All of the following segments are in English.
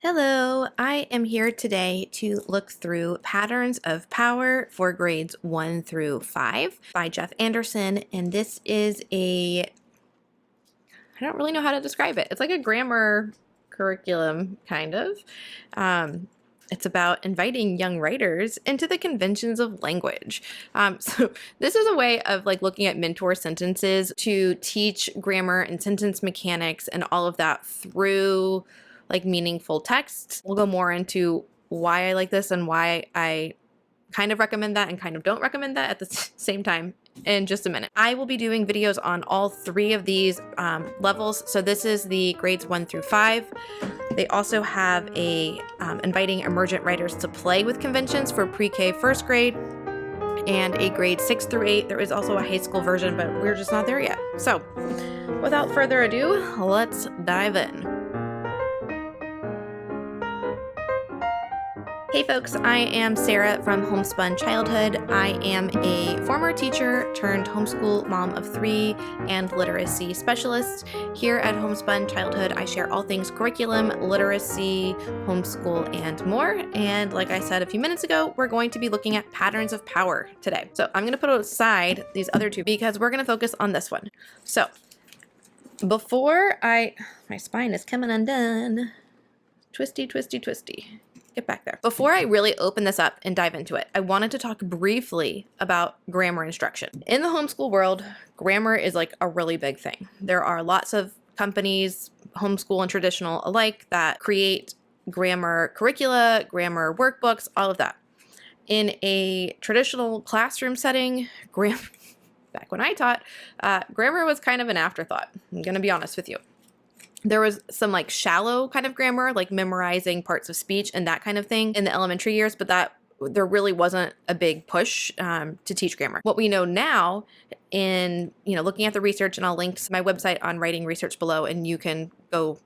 Hello, I am here today to look through Patterns of Power for grades 1 through 5 by Jeff Anderson. And this is I don't really know how to describe it. It's like a grammar curriculum, kind of. It's about inviting young writers into the conventions of language. So this is a way of looking at mentor sentences to teach grammar and sentence mechanics and all of that through meaningful text. We'll go more into why I like this and why I kind of recommend that and kind of don't recommend that at the same time in just a minute. I will be doing videos on all three of these levels. So this is the grades 1 through 5. They also have a inviting emergent writers to play with conventions for pre-K first grade and a grade 6 through 8. There is also a high school version, but we're just not there yet. So without further ado, let's dive in. Hey folks, I am Sarah from Homespun Childhood. I am a former teacher turned homeschool mom of 3 and literacy specialist. Here at Homespun Childhood, I share all things curriculum, literacy, homeschool, and more. And like I said a few minutes ago, we're going to be looking at patterns of power today. So I'm going to put aside these other two because we're going to focus on this one. So my spine is coming undone. Twisty, twisty, twisty. Get back there. Before I really open this up and dive into it, I wanted to talk briefly about grammar instruction. In the homeschool world, grammar is like a really big thing. There are lots of companies, homeschool and traditional alike, that create grammar curricula, grammar workbooks, all of that. In a traditional classroom setting, back when I taught, grammar was kind of an afterthought. I'm going to be honest with you. There was some shallow kind of grammar, like memorizing parts of speech and that kind of thing in the elementary years, but there really wasn't a big push to teach grammar. What we know now in, looking at the research, and I'll link to my website on writing research below, and you can go,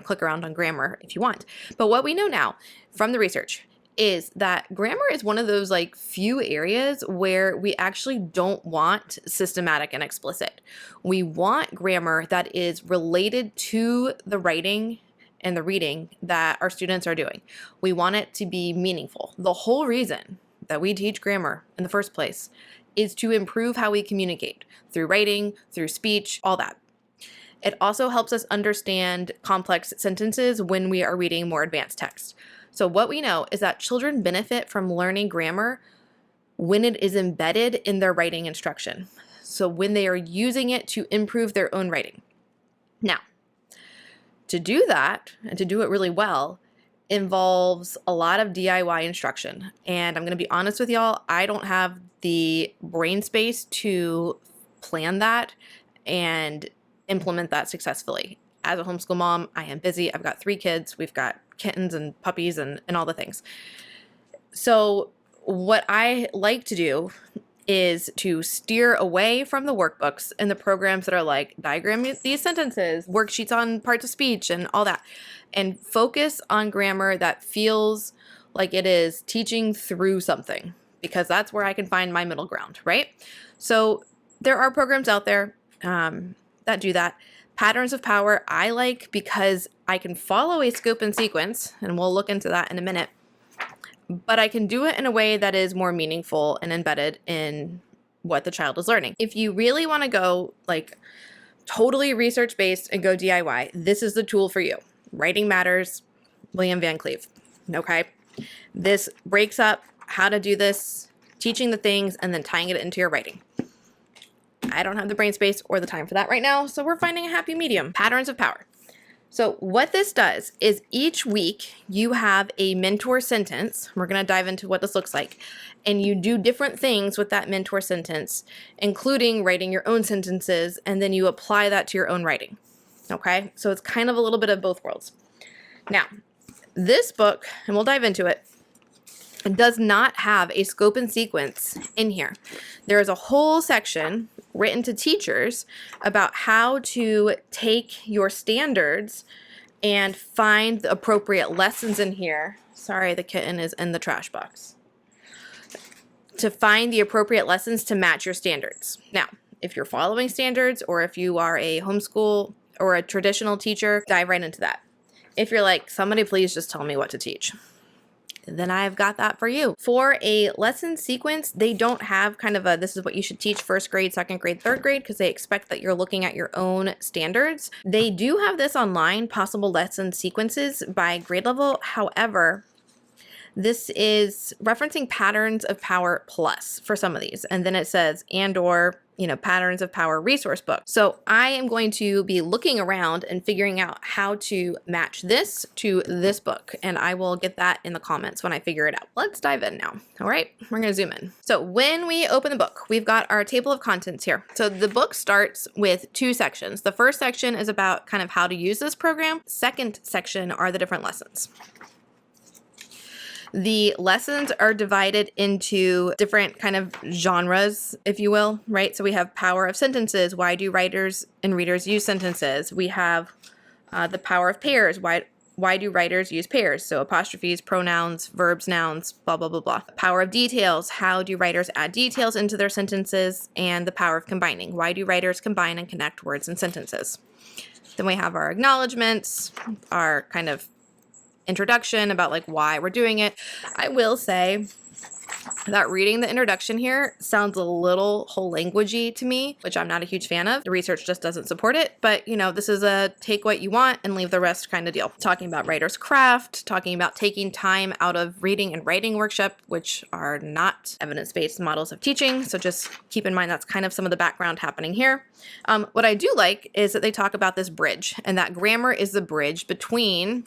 click around on grammar if you want. But what we know now from the research is that grammar is one of those few areas where we actually don't want systematic and explicit. We want grammar that is related to the writing and the reading that our students are doing. We want it to be meaningful. The whole reason that we teach grammar in the first place is to improve how we communicate through writing, through speech, all that. It also helps us understand complex sentences when we are reading more advanced text. So what we know is that children benefit from learning grammar when it is embedded in their writing instruction. So when they are using it to improve their own writing. Now, to do that, and to do it really well, involves a lot of DIY instruction. And I'm going to be honest with y'all, I don't have the brain space to plan that and implement that successfully. As a homeschool mom, I am busy. I've got 3 kids. We've got kittens and puppies and all the things. So what I like to do is to steer away from the workbooks and the programs that are diagram these sentences, worksheets on parts of speech and all that, and focus on grammar that feels like it is teaching through something, because that's where I can find my middle ground, right? So there are programs out there that do that. Patterns of Power I like because I can follow a scope and sequence, and we'll look into that in a minute, but I can do it in a way that is more meaningful and embedded in what the child is learning. If you really want to go totally research-based and go DIY, this is the tool for you. Writing Matters, William Van Cleve, okay? This breaks up how to do this, teaching the things, and then tying it into your writing. I don't have the brain space or the time for that right now, so we're finding a happy medium. Patterns of Power. So what this does is each week you have a mentor sentence. We're going to dive into what this looks like. And you do different things with that mentor sentence, including writing your own sentences, and then you apply that to your own writing. Okay? So it's kind of a little bit of both worlds. Now, this book, and we'll dive into it, does not have a scope and sequence in here. There is a whole section written to teachers about how to take your standards and find the appropriate lessons in here. Sorry, the kitten is in the trash box. To find the appropriate lessons to match your standards. Now, if you're following standards, or if you are a homeschool or a traditional teacher, dive right into that. If you're like, somebody please just tell me what to teach, then I've got that for you. For a lesson sequence, they don't have kind of a, this is what you should teach first grade, second grade, third grade, because they expect that you're looking at your own standards. They do have this online, possible lesson sequences by grade level. However, this is referencing Patterns of Power Plus for some of these. And then it says, and or, you know, Patterns of Power resource book. So I am going to be looking around and figuring out how to match this to this book. And I will get that in the comments when I figure it out. Let's dive in now. All right, we're gonna zoom in. So when we open the book, we've got our table of contents here. So the book starts with 2 sections. The first section is about kind of how to use this program. Second section are the different lessons. The lessons are divided into different kind of genres, if you will, right? So we have power of sentences. Why do writers and readers use sentences? We have the power of pairs. Why do writers use pairs? So apostrophes, pronouns, verbs, nouns, blah, blah, blah, blah. Power of details. How do writers add details into their sentences? And the power of combining. Why do writers combine and connect words and sentences? Then we have our acknowledgments, our kind of introduction about like why we're doing it. I will say that reading the introduction here sounds a little whole languagey to me, which I'm not a huge fan of. The research just doesn't support it, but you know, this is a take what you want and leave the rest kind of deal. Talking about writer's craft, talking about taking time out of reading and writing workshop, which are not evidence-based models of teaching. So just keep in mind that's kind of some of the background happening here. What I do like is that they talk about this bridge, and that grammar is the bridge between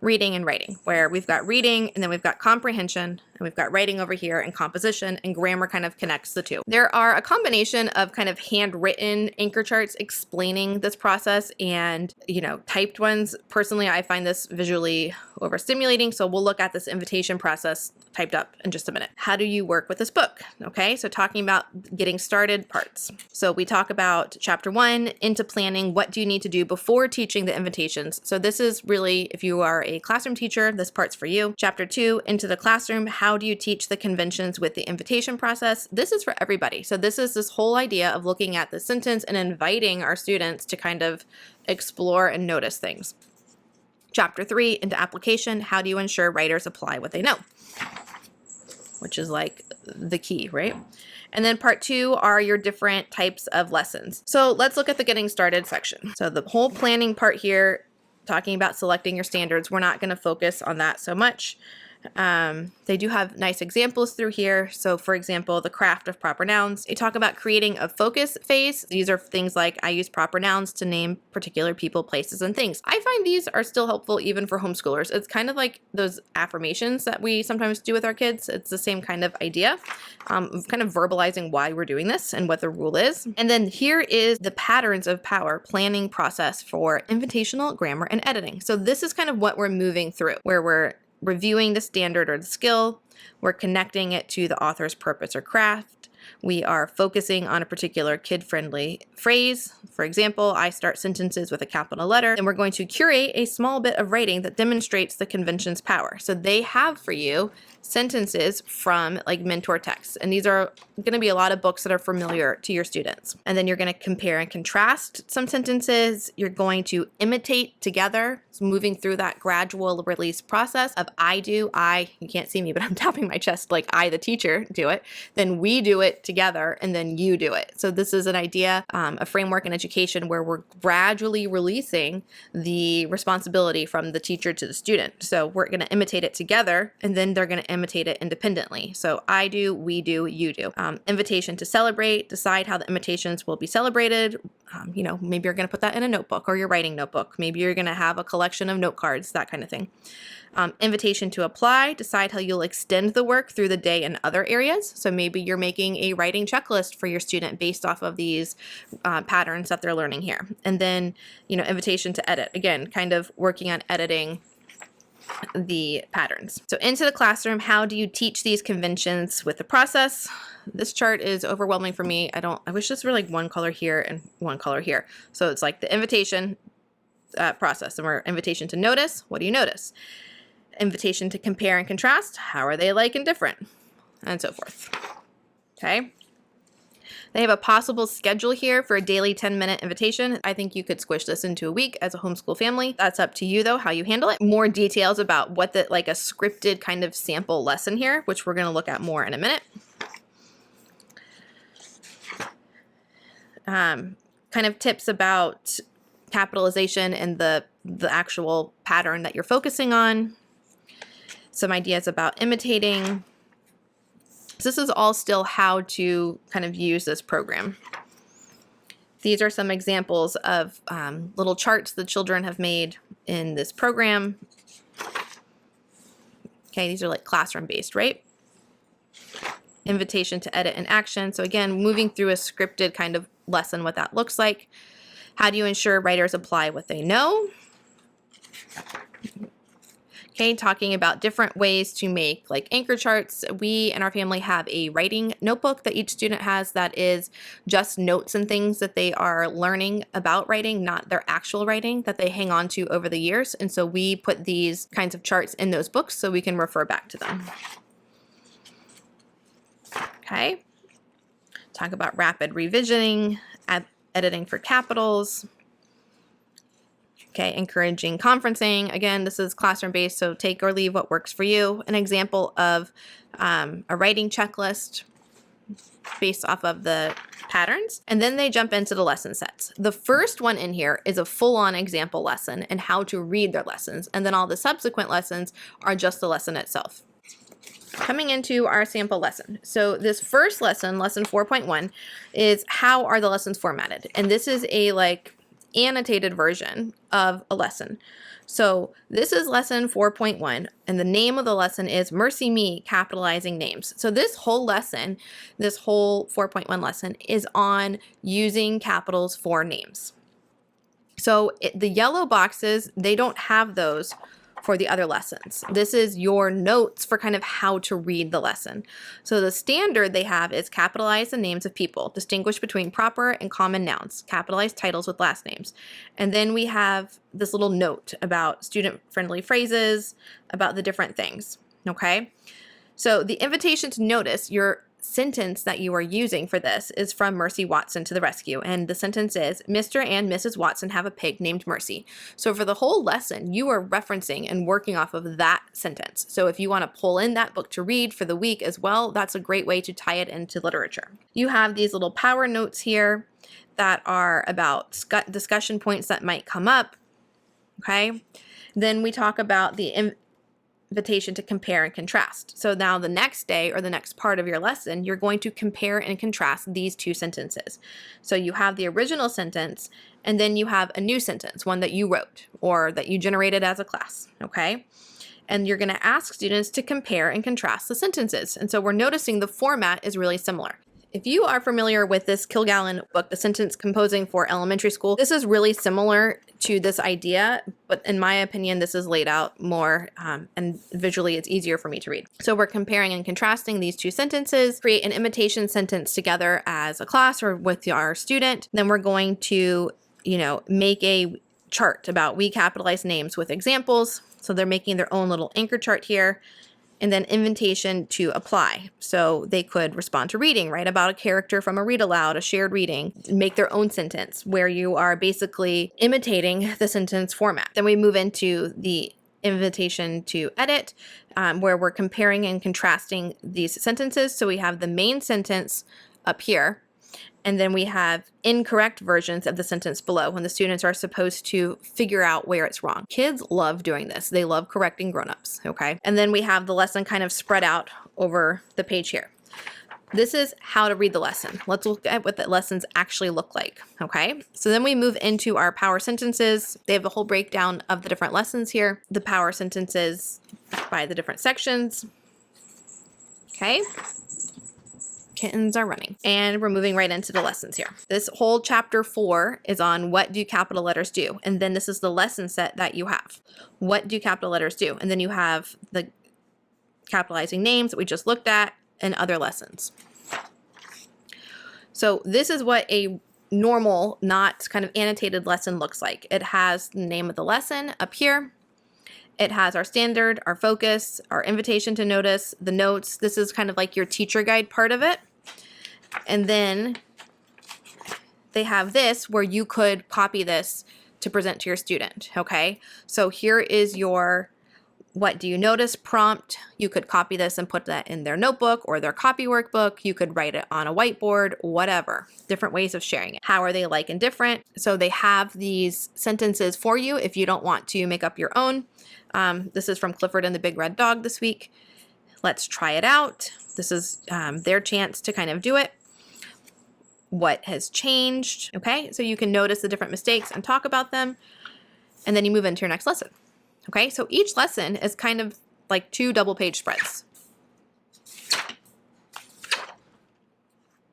reading and writing, where we've got reading and then we've got comprehension and we've got writing over here and composition, and grammar kind of connects the two. There are a combination of kind of handwritten anchor charts explaining this process and, you know, typed ones. Personally, I find this visually overstimulating, so we'll look at this invitation process typed up in just a minute. How do you work with this book? Okay, so talking about getting started parts. So we talk about chapter 1, into planning. What do you need to do before teaching the invitations? So this is really, if you are a classroom teacher, this part's for you. Chapter 2, into the classroom. How do you teach the conventions with the invitation process? This is for everybody. So this is this whole idea of looking at the sentence and inviting our students to kind of explore and notice things. Chapter 3, into application. How do you ensure writers apply what they know? Which is like the key, right? And then part 2 are your different types of lessons. So let's look at the getting started section. So the whole planning part here, talking about selecting your standards, we're not going to focus on that so much. They do have nice examples through here. So for example, the craft of proper nouns. They talk about creating a focus phase. These are things like I use proper nouns to name particular people, places, and things. I find these are still helpful even for homeschoolers. It's kind of like those affirmations that we sometimes do with our kids. It's the same kind of idea, kind of verbalizing why we're doing this and what the rule is. And then here is the patterns of power planning process for invitational grammar and editing. So this is kind of what we're moving through, where we're reviewing the standard or the skill, we're connecting it to the author's purpose or craft, we are focusing on a particular kid-friendly phrase. For example, I start sentences with a capital letter, and we're going to curate a small bit of writing that demonstrates the convention's power. So they have for you sentences from like mentor texts, and these are going to be a lot of books that are familiar to your students. And then you're going to compare and contrast some sentences. You're going to imitate together, so moving through that gradual release process of I do, you can't see me, but I'm tapping my chest like I, the teacher, do it. Then we do it together, and then you do it. So this is an idea, a framework in education where we're gradually releasing the responsibility from the teacher to the student. So we're going to imitate it together, and then they're going to imitate it independently. So I do, we do, you do. Invitation to celebrate, decide how the invitations will be celebrated. Maybe you're going to put that in a notebook or your writing notebook. Maybe you're going to have a collection of note cards, that kind of thing. Invitation to apply, decide how you'll extend the work through the day in other areas. So maybe you're making a writing checklist for your student based off of these patterns that they're learning here. And then, invitation to edit, again, kind of working on editing the patterns. So into the classroom, how do you teach these conventions with the process? This chart is overwhelming for me. I wish this were like one color here and one color here. So it's like the invitation process, and we're invitation to notice. What do you notice? Invitation to compare and contrast. How are they like and different? And so forth. Okay. They have a possible schedule here for a daily 10-minute invitation. I think you could squish this into a week as a homeschool family. That's up to you though, how you handle it. More details about what the, like a scripted kind of sample lesson here, which we're gonna look at more in a minute. Kind of tips about capitalization and the actual pattern that you're focusing on. Some ideas about imitating. This is all still how to kind of use this program. These are some examples of little charts the children have made in this program. Okay, these are like classroom based, right? Invitation to edit and action. So again, moving through a scripted kind of lesson, what that looks like. How do you ensure writers apply what they know? Okay, talking about different ways to make like anchor charts. We and our family have a writing notebook that each student has that is just notes and things that they are learning about writing, not their actual writing that they hang on to over the years. And so we put these kinds of charts in those books so we can refer back to them. Okay, talk about rapid revisioning, editing for capitals. Okay, encouraging conferencing. Again, this is classroom based, so take or leave what works for you. An example of a writing checklist based off of the patterns. And then they jump into the lesson sets. The first one in here is a full-on example lesson and how to read their lessons. And then all the subsequent lessons are just the lesson itself. Coming into our sample lesson. So this first lesson, lesson 4.1, is how are the lessons formatted? And this is a like annotated version of a lesson. So this is lesson 4.1, and the name of the lesson is Mercy Me, capitalizing names. So this whole lesson, this whole 4.1 lesson is on using capitals for names. So the yellow boxes, they don't have those for the other lessons. This is your notes for kind of how to read the lesson. So the standard they have is capitalize the names of people, distinguish between proper and common nouns, capitalize titles with last names. And then we have this little note about student-friendly phrases, about the different things, okay? So the invitation to notice your sentence that you are using for this is from Mercy Watson to the rescue. And the sentence is, Mr. and Mrs. Watson have a pig named Mercy. So for the whole lesson, you are referencing and working off of that sentence. So if you want to pull in that book to read for the week as well, that's a great way to tie it into literature. You have these little power notes here that are about discussion points that might come up. Okay. Then we talk about the invitation to compare and contrast. So now the next day or the next part of your lesson, you're going to compare and contrast these two sentences. So you have the original sentence, and then you have a new sentence, one that you wrote or that you generated as a class, okay? And you're going to ask students to compare and contrast the sentences. And so we're noticing the format is really similar. If you are familiar with this Kilgallen book, The Sentence Composing for Elementary School, this is really similar to this idea, but in my opinion, this is laid out more and visually it's easier for me to read. So we're comparing and contrasting these two sentences, create an imitation sentence together as a class or with our student. Then we're going to, make a chart about we capitalize names with examples. So they're making their own little anchor chart here. And then invitation to apply. So they could respond to reading, write about a character from a read aloud, a shared reading, make their own sentence where you are basically imitating the sentence format. Then we move into the invitation to edit, where we're comparing and contrasting these sentences. So we have the main sentence up here, and then we have incorrect versions of the sentence below when the students are supposed to figure out where it's wrong. Kids love doing this. They love correcting grown-ups, okay? And then we have the lesson kind of spread out over the page here. This is how to read the lesson. Let's look at what the lessons actually look like, okay? So then we move into our power sentences. They have a whole breakdown of the different lessons here. The power sentences by the different sections, okay? Kittens are running. And we're moving right into the lessons here. This whole chapter 4 is on what do capital letters do? And then this is the lesson set that you have. What do capital letters do? And then you have the capitalizing names that we just looked at and other lessons. So this is what a normal, not kind of annotated lesson looks like. It has the name of the lesson up here. It has our standard, our focus, our invitation to notice, the notes. This is kind of like your teacher guide part of it. And then they have this where you could copy this to present to your student, okay? So here is your what do you notice prompt. You could copy this and put that in their notebook or their copy workbook. You could write it on a whiteboard, whatever. Different ways of sharing it. How are they like and different? So they have these sentences for you if you don't want to make up your own. This is from Clifford and the Big Red Dog this week. Let's try it out. This is their chance to kind of do it. What has changed? Okay, so you can notice the different mistakes and talk about them. And then you move into your next lesson. Okay, so each lesson is kind of like 2 double-page spreads.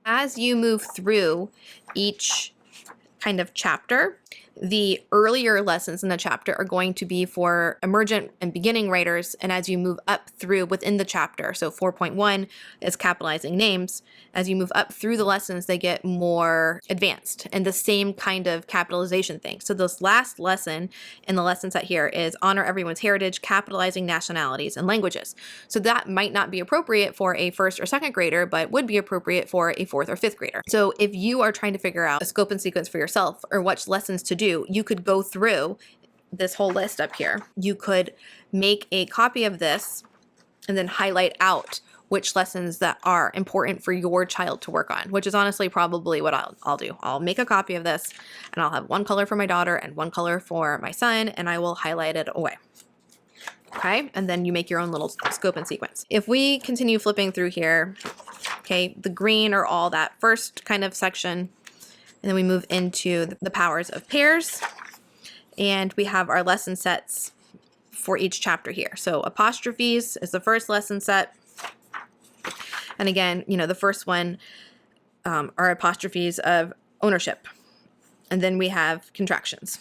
As you move through each kind of chapter, the earlier lessons in the chapter are going to be for emergent and beginning writers, and as you move up through within the chapter, so 4.1 is capitalizing names, as you move up through the lessons, they get more advanced and the same kind of capitalization thing. So this last lesson in the lesson set here is honor everyone's heritage, capitalizing nationalities and languages. So that might not be appropriate for a 1st or 2nd grader, but would be appropriate for a 4th or 5th grader. So if you are trying to figure out a scope and sequence for yourself or which lessons to do, you could go through this whole list up here. You could make a copy of this and then highlight out which lessons that are important for your child to work on, which is honestly probably what I'll do. I'll make a copy of this and I'll have one color for my daughter and one color for my son, and I will highlight it away. Okay, and then you make your own little scope and sequence. If we continue flipping through here, okay, the green are all that first kind of section. And then we move into the powers of pairs, and we have our lesson sets for each chapter here. So apostrophes is the first lesson set. And again, you know, the first one are apostrophes of ownership. And then we have contractions.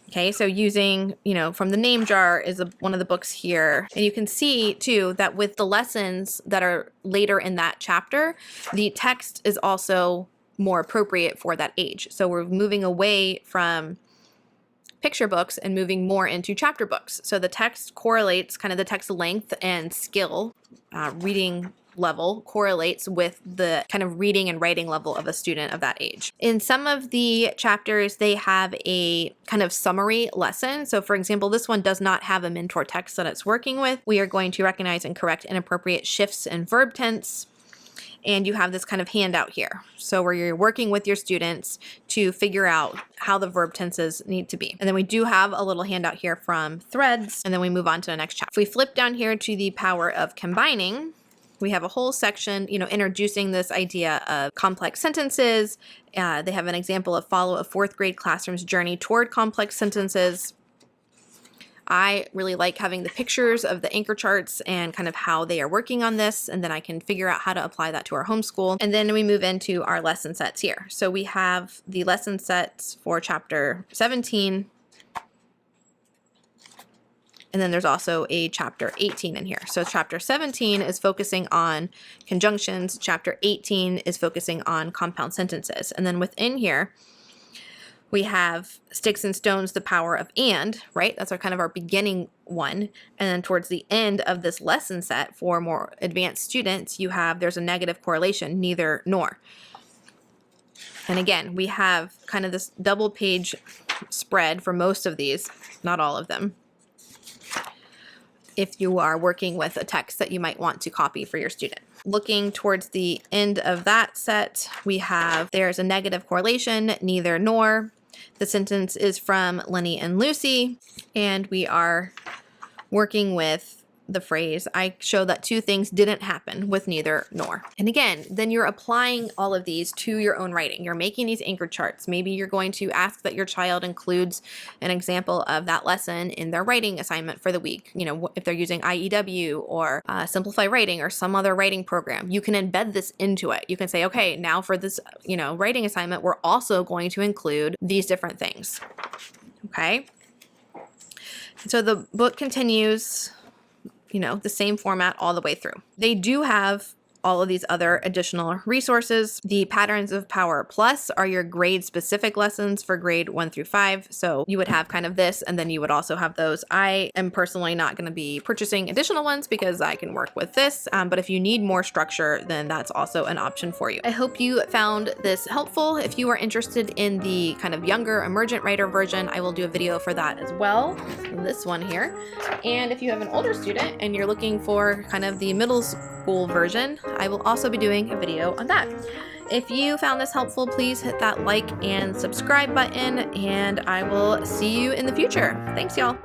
Okay, so using, you know, from the name jar is one of the books here. And you can see too that with the lessons that are later in that chapter, the text is also more appropriate for that age. So we're moving away from picture books and moving more into chapter books. So the text correlates, kind of the text length and skill, reading level correlates with the kind of reading and writing level of a student of that age. In some of the chapters, they have a kind of summary lesson. So for example, this one does not have a mentor text that it's working with. We are going to recognize and correct inappropriate shifts in verb tense. And you have this kind of handout here. So where you're working with your students to figure out how the verb tenses need to be. And then we do have a little handout here from Threads, and then we move on to the next chapter. If we flip down here to the power of combining, we have a whole section, you know, introducing this idea of complex sentences. They have an example of follow a 4th grade classroom's journey toward complex sentences. I really like having the pictures of the anchor charts and kind of how they are working on this, and then I can figure out how to apply that to our homeschool. And then we move into our lesson sets here. So we have the lesson sets for chapter 17, and then there's also a chapter 18 in here. So chapter 17 is focusing on conjunctions, chapter 18 is focusing on compound sentences. And then within here, we have Sticks and Stones, the power of and, right? That's our kind of our beginning one. And then towards the end of this lesson set for more advanced students, there's a negative correlation, neither nor. And again, we have kind of this double page spread for most of these, not all of them, if you are working with a text that you might want to copy for your student. Looking towards the end of that set, there's a negative correlation, neither nor. The sentence is from Lenny and Lucy, and we are working with the phrase, I show that 2 things didn't happen with neither nor. And again, then you're applying all of these to your own writing. You're making these anchor charts. Maybe you're going to ask that your child includes an example of that lesson in their writing assignment for the week. You know, if they're using IEW or Simplify Writing or some other writing program, you can embed this into it. You can say, okay, now for this, you know, writing assignment, we're also going to include these different things. Okay. So the book continues, you know, the same format all the way through. They do have all of these other additional resources. The Patterns of Power Plus are your grade specific lessons for grade 1 through 5. So you would have kind of this, and then you would also have those. I am personally not going to be purchasing additional ones because I can work with this. But if you need more structure, then that's also an option for you. I hope you found this helpful. If you are interested in the kind of younger emergent writer version, I will do a video for that as well. This one here. And if you have an older student and you're looking for kind of the middle school version, I will also be doing a video on that. If you found this helpful, please hit that like and subscribe button, and I will see you in the future. Thanks, y'all.